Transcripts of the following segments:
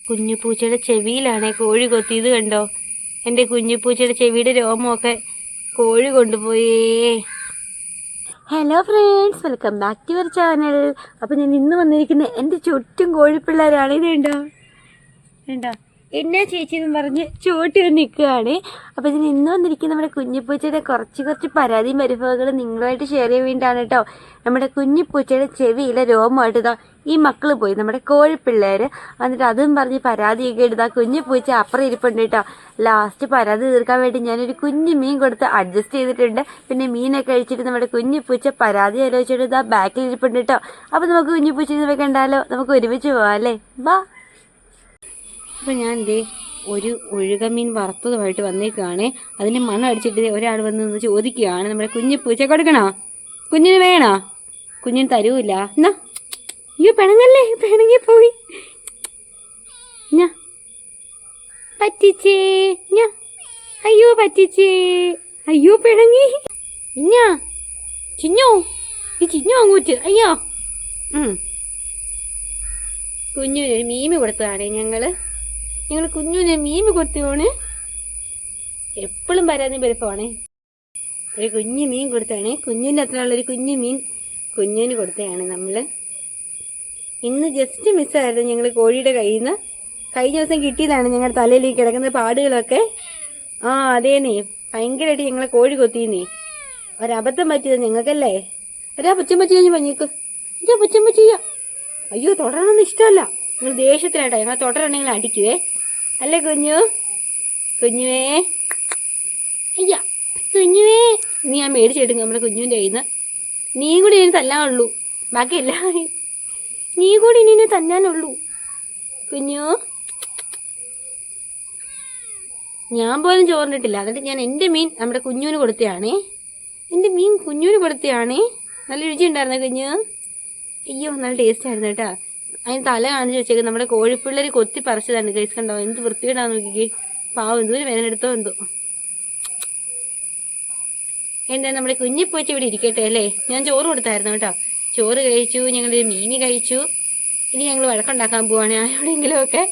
കുഞ്ഞുപൂച്ചയുടെ ചെവിയിലാണേ കോഴി കൊത്തിയത് കണ്ടോ. എൻ്റെ കുഞ്ഞുപൂച്ചയുടെ ചെവിയുടെ രോമമൊക്കെ കോഴി കൊണ്ടുപോയേ. Hello friends, welcome back to your channel. അപ്പോൾ ഞാൻ ഇന്ന് വന്നിരിക്കുന്നത് എൻ്റെ ചുറ്റും കോഴിപ്പിള്ളേരാണ്. ഇത് വേണ്ട എന്നാ ചേച്ചി എന്ന് പറഞ്ഞ് ചോട്ടി വന്ന് നിൽക്കുകയാണ്. അപ്പോൾ ഇതിന് ഇന്ന് വന്നിരിക്കുന്ന നമ്മുടെ കുഞ്ഞിപ്പൂച്ചയുടെ കുറച്ച് പരാതിയും പരിഭവങ്ങളും നിങ്ങളുമായിട്ട് ഷെയർ ചെയ്യാൻ വേണ്ടിയിട്ടാണ് കേട്ടോ. നമ്മുടെ കുഞ്ഞിപ്പൂച്ചയുടെ ചെവിയിലെ രോമമായിട്ട് ഇതാ ഈ മക്കൾ പോയി, നമ്മുടെ കോഴിപ്പിള്ളേർ എന്നിട്ട് അതും പറഞ്ഞ് പരാതിയൊക്കെ എടുത്താൽ കുഞ്ഞിപ്പൂച്ച അപ്പുറം ഇരിപ്പുണ്ട് കേട്ടോ. ലാസ്റ്റ് പരാതി തീർക്കാൻ വേണ്ടി ഞാനൊരു കുഞ്ഞു മീൻ കൊടുത്ത് അഡ്ജസ്റ്റ് ചെയ്തിട്ടുണ്ട്. പിന്നെ മീനൊക്കെ കഴിച്ചിട്ട് നമ്മുടെ കുഞ്ഞിപ്പൂച്ച പരാതി ആലോചിച്ചിട്ട് ഇതാ ബാക്കിൽ ഇരിപ്പുണ്ട് കേട്ടോ. അപ്പോൾ നമുക്ക് കുഞ്ഞിപ്പൂച്ച കണ്ടാലോ, നമുക്ക് ഒരുമിച്ച് പോവാം അല്ലേ, വാ. അപ്പോൾ ഞാൻ ഒരു ഒഴുകമീൻ വറുത്തതുമായിട്ട് വന്നേക്കാണ്. അതിൻ്റെ മണം അടിച്ചിട്ട് ഒരാൾ വന്ന് ചോദിക്കുകയാണ്, നമ്മുടെ കുഞ്ഞിപ്പൂച്ച കൊടുക്കണോ, കുഞ്ഞിന് വേണോ, കുഞ്ഞിന് തരൂല്ല എന്നാ. അയ്യോ പിണങ്ങല്ലേ, പിണങ്ങിപ്പോയി. ഞാ പറ്റിച്ചേ, ഞാ അയ്യോ പറ്റിച്ചേ, അയ്യോ പിണങ്ങി. ഇഞ്ഞാ ചിഞ്ഞോ, ഈ ചിഞ്ഞോ അങ്ങോട്ട്, അയ്യോ. കുഞ്ഞിനൊരു മീമി കൊടുത്തതാണ് ഞങ്ങൾ കുഞ്ഞിനെ മീമി കൊടുത്തോണ്. എപ്പോഴും പരാതി പെരുപ്പമാണേ. ഒരു കുഞ്ഞു മീൻ കൊടുത്താണ്, കുഞ്ഞിൻ്റെ അത്ര ഉള്ളൊരു കുഞ്ഞു മീൻ കുഞ്ഞിന് കൊടുത്തതാണ് നമ്മൾ. ഇന്ന് ജസ്റ്റ് മിസ്സായിരുന്നു ഞങ്ങൾ കോഴിയുടെ കയ്യിൽ നിന്ന്. കഴിഞ്ഞ ദിവസം കിട്ടിയതാണ് ഞങ്ങളുടെ തലയിലേക്ക് കിടക്കുന്ന പാടുകളൊക്കെ. അതേന്നേ, ഭയങ്കരമായിട്ട് ഞങ്ങളെ കോഴി കൊത്തിന്നേ. ഒരബദ്ധം പറ്റിയത് ഞങ്ങൾക്കല്ലേ. പുച്ഛം പറ്റി കഴിഞ്ഞ് പഞ്ഞിക്ക് പുച്ഛം പറ്റിയ. അയ്യോ തുടരണമെന്ന് ഇഷ്ടമല്ല, നിങ്ങൾ ദേഷ്യത്തിലായിട്ടോ. ഞങ്ങൾ തുടരണെങ്കിൽ അടിക്കുവേ അല്ലേ കുഞ്ഞുവേ. അയ്യ കുഞ്ഞുവേ, നീ ഞാൻ മേടിച്ചെടുക്കും നമ്മുടെ കുഞ്ഞുവിൻ്റെ കയ്യിൽ നിന്ന്. നീ കൂടി ഇനി തല്ലാനുള്ളൂ, ബാക്കിയല്ല നീ കൂടി ഇനി തന്നാനുള്ളൂ കുഞ്ഞു. ഞാൻ പോലും ചോറിനിട്ടില്ല. എന്നിട്ട് ഞാൻ എൻ്റെ മീൻ നമ്മുടെ കുഞ്ഞുവിന് കൊടുത്തതാണേ. എൻ്റെ മീൻ കുഞ്ഞുവിന് കൊടുത്തതാണേ. നല്ല രുചി ഉണ്ടായിരുന്നു കുഞ്ഞു. അയ്യോ നല്ല ടേസ്റ്റ് ആയിരുന്നു കേട്ടോ. അതിന് തല കാണിച്ച് വെച്ചേക്കും. നമ്മുടെ കോഴിപ്പിള്ളേർ കൊത്തി പറിച്ചതാണ് കൈസ്, കണ്ടോ എന്ത് വൃത്തിയിടാന്ന് നോക്കിക്കേ. പാവം എന്തോ വേദന എടുത്തോ എന്തോ. എന്താ നമ്മുടെ കുഞ്ഞിപ്പൂച്ച ഇവിടെ ഇരിക്കട്ടെ അല്ലേ. ഞാൻ ചോറ് കൊടുത്തായിരുന്നു കേട്ടോ. ചോറ് കഴിച്ചു, ഞങ്ങളൊരു മീനി കഴിച്ചു. ഇനി ഞങ്ങൾ വഴക്കുണ്ടാക്കാൻ പോവാണ് എവിടെയെങ്കിലും ഒക്കെ.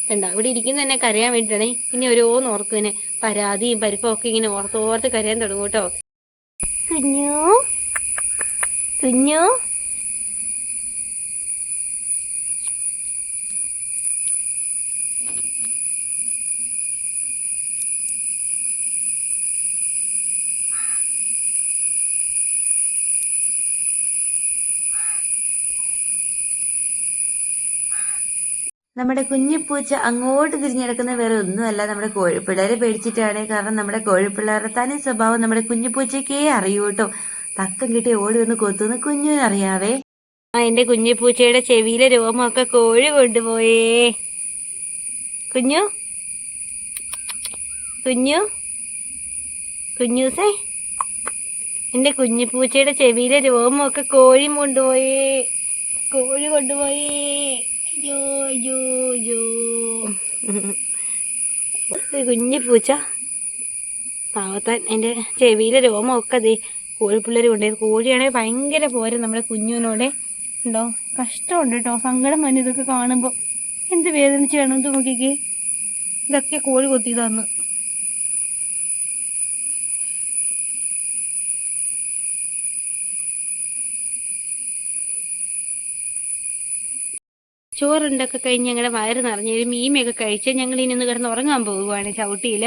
കണ്ടോ ഇവിടെ ഇരിക്കുന്ന തന്നെ കരയാൻ വേണ്ടിയിട്ടാണ്. ഇനി ഓരോന്ന് ഓർക്കും ഇങ്ങനെ പരാതിയും പരിപ്പൊക്കെ ഇങ്ങനെ ഓർത്ത് കരയാൻ തുടങ്ങും കേട്ടോ. കുഞ്ഞു നമ്മുടെ കുഞ്ഞിപ്പൂച്ച അങ്ങോട്ട് തിരിഞ്ഞെടുക്കുന്ന വേറെ ഒന്നുമല്ല, നമ്മുടെ കോഴിപ്പിള്ളേരെ പേടിച്ചിട്ടാണ്. കാരണം നമ്മുടെ കോഴിപ്പിള്ളേരുടെ തനി സ്വഭാവം നമ്മുടെ കുഞ്ഞിപ്പൂച്ചയ്ക്കേ അറിയൂ കേട്ടോ. തക്കം കിട്ടി ഓടി വന്ന് കൊത്തുന്ന കുഞ്ഞിനറിയാവേ. എന്റെ കുഞ്ഞിപ്പൂച്ചയുടെ ചെവിയിലെ രോമമൊക്കെ കോഴി കൊണ്ടുപോയേ. കുഞ്ഞൂസേ, എന്റെ കുഞ്ഞിപ്പൂച്ചയുടെ ചെവിയിലെ രോമമൊക്കെ കോഴി കൊണ്ടുപോയേ. അയ്യോ കുഞ്ഞിപ്പൂച്ച പാവത്താൻ എൻ്റെ ചെവിയിലെ രോമമൊക്കെ അതേ കോഴിപ്പിള്ളേർ കൊണ്ടുപോയി. കോഴിയാണെങ്കിൽ ഭയങ്കര പോരെ നമ്മുടെ കുഞ്ഞുവിനോടെ. ഉണ്ടോ കഷ്ടമുണ്ട് കേട്ടോ, സങ്കടം വന്നു ഇതൊക്കെ കാണുമ്പോൾ. എന്ത് വേദനിച്ച് വേണമെന്ന് നോക്കിക്കേ. ഇതൊക്കെ കോഴി കൊത്തിയതാന്ന്. ചോറുണ്ടൊക്കെ കഴിഞ്ഞ് ഞങ്ങളുടെ വയറ് നിറഞ്ഞൊരു മീമയൊക്കെ കഴിച്ച് ഞങ്ങളിനി ഒന്ന് കിടന്ന് ഉറങ്ങാൻ പോവുകയാണ്. ചവിട്ടിയിൽ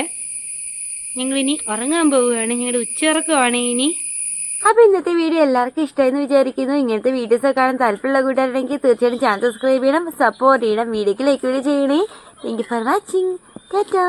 ഞങ്ങളിനി ഉറങ്ങാൻ പോവുകയാണ്. ഞങ്ങളുടെ ഉച്ചയിറക്കമാണ് ഇനി. അപ്പോൾ ഇന്നത്തെ വീഡിയോ എല്ലാവർക്കും ഇഷ്ടമായെന്ന് വിചാരിക്കുന്നു. ഇങ്ങനത്തെ വീഡിയോസൊക്കെ കാണാൻ താല്പര്യമുള്ള കൂട്ടുകാരുണ്ടെങ്കിൽ തീർച്ചയായിട്ടും ചാനൽ സബ്സ്ക്രൈബ് ചെയ്യണം, സപ്പോർട്ട് ചെയ്യണം, വീഡിയോക്ക് ലൈക്ക് ചെയ്യണേ. Thank you for watching. Tata.